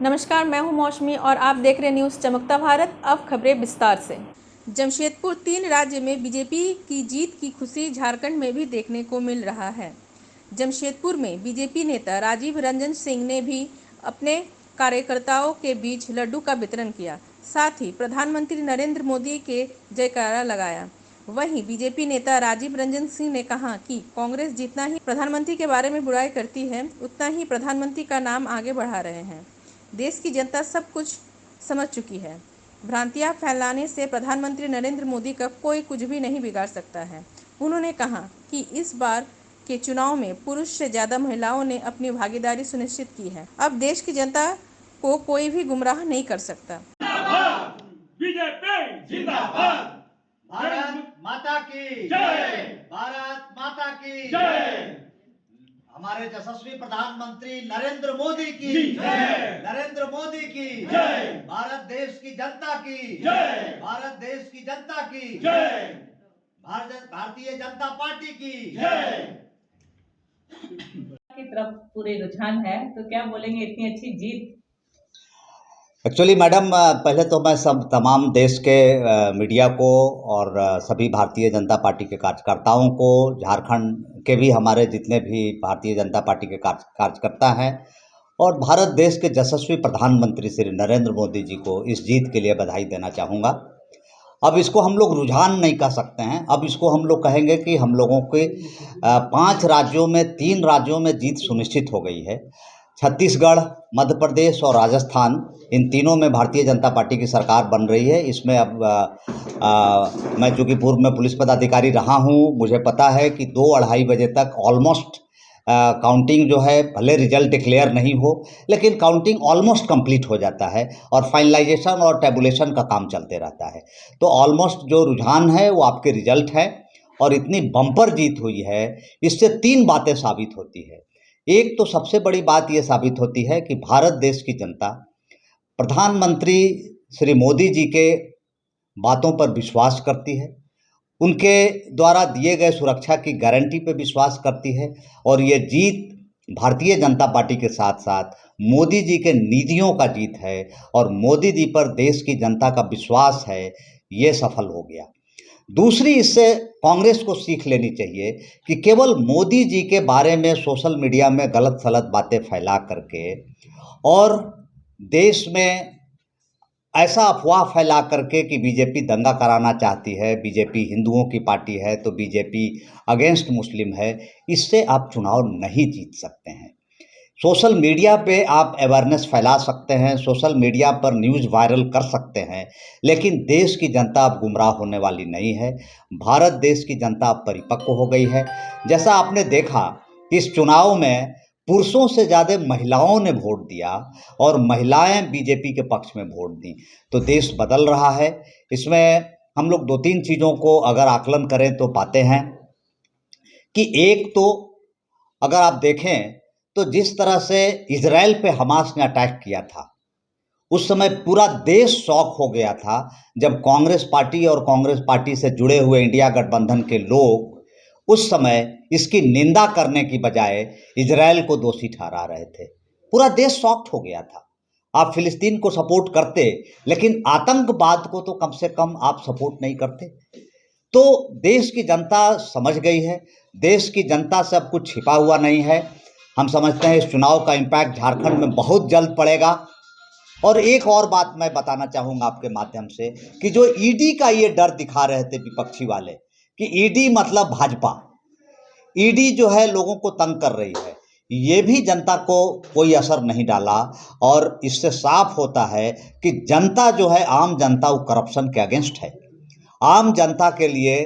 नमस्कार, मैं हूं मौसमी और आप देख रहे न्यूज़ चमकता भारत। अब खबरें विस्तार से। जमशेदपुर 3 राज्य में बीजेपी की जीत की खुशी झारखंड में भी देखने को मिल रहा है। जमशेदपुर में बीजेपी नेता राजीव रंजन सिंह ने भी अपने कार्यकर्ताओं के बीच लड्डू का वितरण किया, साथ ही प्रधानमंत्री नरेंद्र मोदी के जयकारा लगाया। वहीं बीजेपी नेता राजीव रंजन सिंह ने कहा कि कांग्रेस जितना ही प्रधानमंत्री के बारे में बुराई करती है, उतना ही प्रधानमंत्री का नाम आगे बढ़ा रहे हैं। देश की जनता सब कुछ समझ चुकी है। भ्रांतियां फैलाने से प्रधानमंत्री नरेंद्र मोदी का कोई कुछ भी नहीं बिगाड़ सकता है। उन्होंने कहा कि इस बार के चुनाव में पुरुष से ज़्यादा महिलाओं ने अपनी भागीदारी सुनिश्चित की है। अब देश की जनता को कोई भी गुमराह नहीं कर सकता। बीजेपी जिंदाबाद। भारत माता की जय। भारत माता की जय। हमारे यशस्वी प्रधानमंत्री नरेंद्र मोदी की जय। नरेंद्र मोदी की जय। भारत देश की जनता की जय। भारत देश की जनता की जय। भारतीय जनता पार्टी की जय। की तरफ पूरे रुझान है, तो क्या बोलेंगे इतनी अच्छी जीत? एक्चुअली मैडम, पहले तो मैं सब तमाम देश के मीडिया को और सभी भारतीय जनता पार्टी के कार्यकर्ताओं को, झारखंड के भी हमारे जितने भी भारतीय जनता पार्टी के कार्यकर्ता हैं और भारत देश के यशस्वी प्रधानमंत्री श्री नरेंद्र मोदी जी को इस जीत के लिए बधाई देना चाहूँगा। अब इसको हम लोग रुझान नहीं कह सकते हैं, अब इसको हम लोग कहेंगे कि हम लोगों के 5 राज्यों में 3 राज्यों में जीत सुनिश्चित हो गई है। छत्तीसगढ़, मध्य प्रदेश और राजस्थान, इन तीनों में भारतीय जनता पार्टी की सरकार बन रही है। इसमें अब मैं चूँकि पूर्व में पुलिस पदाधिकारी रहा हूँ, मुझे पता है कि 2-2:30 बजे तक ऑलमोस्ट काउंटिंग जो है, भले रिजल्ट डिक्लेयर नहीं हो लेकिन काउंटिंग ऑलमोस्ट कंप्लीट हो जाता है और फाइनलाइजेशन और टैबुलेशन का काम चलते रहता है। तो ऑलमोस्ट जो रुझान है वो आपके रिजल्ट है और इतनी बम्पर जीत हुई है, इससे 3 बातें साबित होती है। एक तो सबसे बड़ी बात ये साबित होती है कि भारत देश की जनता प्रधानमंत्री श्री मोदी जी के बातों पर विश्वास करती है, उनके द्वारा दिए गए सुरक्षा की गारंटी पर विश्वास करती है और ये जीत भारतीय जनता पार्टी के साथ साथ मोदी जी के नीतियों का जीत है और मोदी जी पर देश की जनता का विश्वास है, ये सफल हो गया। दूसरी, इससे कांग्रेस को सीख लेनी चाहिए कि केवल मोदी जी के बारे में सोशल मीडिया में गलत सलत बातें फैला करके और देश में ऐसा अफवाह फैला करके कि बीजेपी दंगा कराना चाहती है, बीजेपी हिंदुओं की पार्टी है तो बीजेपी अगेंस्ट मुस्लिम है, इससे आप चुनाव नहीं जीत सकते हैं। सोशल मीडिया पे आप अवेयरनेस फैला सकते हैं, सोशल मीडिया पर न्यूज़ वायरल कर सकते हैं, लेकिन देश की जनता अब गुमराह होने वाली नहीं है। भारत देश की जनता अब परिपक्व हो गई है। जैसा आपने देखा, इस चुनाव में पुरुषों से ज़्यादा महिलाओं ने वोट दिया और महिलाएं बीजेपी के पक्ष में वोट दी, तो देश बदल रहा है। इसमें हम लोग 2-3 चीज़ों को अगर आकलन करें तो पाते हैं कि एक तो अगर आप देखें तो जिस तरह से इजराइल पे हमास ने अटैक किया था, उस समय पूरा देश शॉक हो गया था जब कांग्रेस पार्टी और कांग्रेस पार्टी से जुड़े हुए इंडिया गठबंधन के लोग उस समय इसकी निंदा करने की बजाय इजराइल को दोषी ठहरा रहे थे। पूरा देश शॉक्ड हो गया था। आप फिलिस्तीन को सपोर्ट करते, लेकिन आतंकवाद को तो कम से कम आप सपोर्ट नहीं करते। तो देश की जनता समझ गई है, देश की जनता से अब कुछ छिपा हुआ नहीं है। हम समझते हैं इस चुनाव का इम्पैक्ट झारखंड में बहुत जल्द पड़ेगा। और एक और बात मैं बताना चाहूँगा आपके माध्यम से कि जो ईडी का ये डर दिखा रहे थे विपक्षी वाले कि ईडी मतलब भाजपा, ईडी जो है लोगों को तंग कर रही है, ये भी जनता को कोई असर नहीं डाला और इससे साफ होता है कि जनता जो है, आम जनता, वो करप्शन के अगेंस्ट है। आम जनता के लिए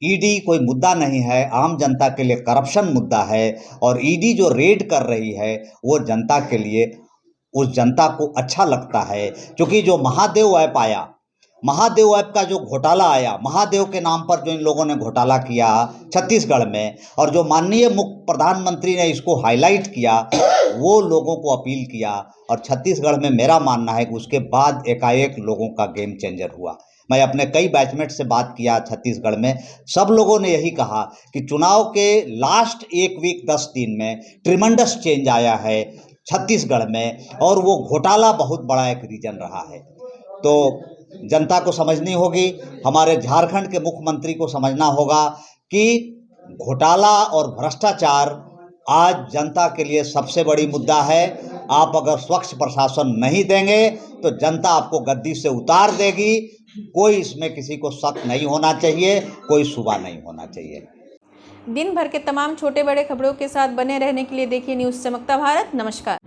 ईडी कोई मुद्दा नहीं है, आम जनता के लिए करप्शन मुद्दा है और ईडी जो रेड कर रही है वो जनता के लिए, उस जनता को अच्छा लगता है। क्योंकि जो महादेव ऐप आया, महादेव ऐप का जो घोटाला आया, महादेव के नाम पर जो इन लोगों ने घोटाला किया छत्तीसगढ़ में, और जो माननीय मुख्य प्रधानमंत्री ने इसको हाईलाइट किया, वो लोगों को अपील किया और छत्तीसगढ़ में मेरा मानना है कि उसके बाद एकाएक लोगों का गेम चेंजर हुआ। मैं अपने कई बैचमेट से बात किया छत्तीसगढ़ में, सब लोगों ने यही कहा कि चुनाव के लास्ट 1 वीक 10 दिन में ट्रिमेंडस चेंज आया है छत्तीसगढ़ में, और वो घोटाला बहुत बड़ा एक रीजन रहा है। तो जनता को समझनी होगी, हमारे झारखंड के मुख्यमंत्री को समझना होगा कि घोटाला और भ्रष्टाचार आज जनता के लिए सबसे बड़ी मुद्दा है। आप अगर स्वच्छ प्रशासन नहीं देंगे तो जनता आपको गद्दी से उतार देगी। कोई इसमें किसी को शक नहीं होना चाहिए, कोई शुबा नहीं होना चाहिए। दिन भर के तमाम छोटे बड़े खबरों के साथ बने रहने के लिए देखिए न्यूज़ चमकता भारत। नमस्कार।